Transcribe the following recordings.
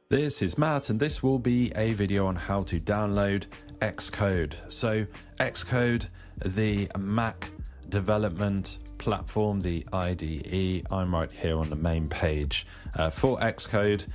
This is Matt, and this will be a video on how to download Xcode. So Xcode, the Mac development platform, the IDE, I'm right here on the main page for Xcode.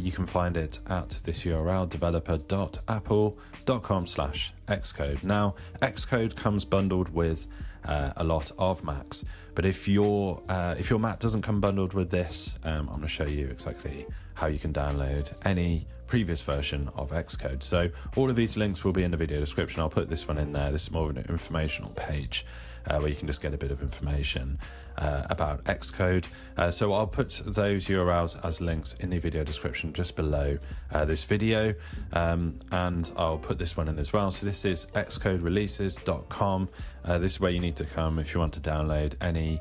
You can find it at this URL, developer.apple.com/Xcode. Now, Xcode comes bundled with a lot of Macs, but if your Mac doesn't come bundled with this, I'm going to show you exactly how you can download any previous version of Xcode. So all of these links will be in the video description. I'll put this one in there. This is more of an informational page where you can just get a bit of information about Xcode. So I'll put those URLs as links in the video description just below this video, and I'll put this one in as well. So this is xcodereleases.com. This is where you need to come if you want to download any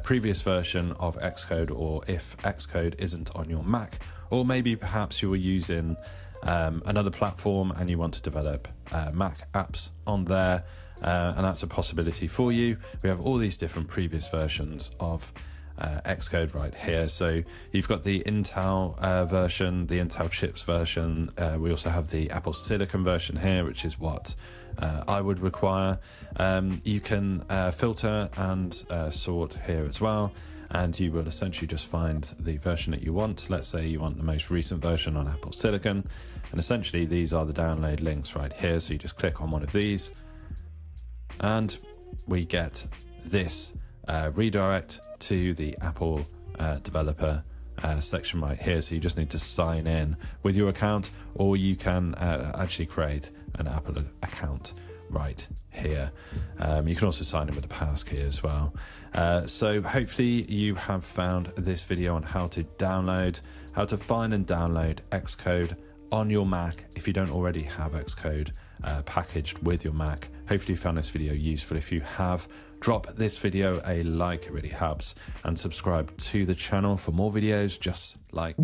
previous version of Xcode, or if Xcode isn't on your Mac, or maybe perhaps you were using another platform and you want to develop Mac apps on there. And that's a possibility for you. We have all these different previous versions of Xcode right here. So you've got the Intel version, the Intel chips version. We also have the Apple Silicon version here, which is what I would require. You can filter and sort here as well, and you will essentially just find the version that you want. Let's say you want the most recent version on Apple Silicon, and essentially these are the download links right here. So you just click on one of these, and we get this redirect to the Apple developer section right here. So you just need to sign in with your account, or you can actually create an Apple account right here. You can also sign in with a passkey as well. So hopefully you have found this video on how to find and download Xcode on your Mac if you don't already have Xcode packaged with your Mac. Hopefully you found this video useful. If you have, drop this video a like, it really helps, and subscribe to the channel for more videos just like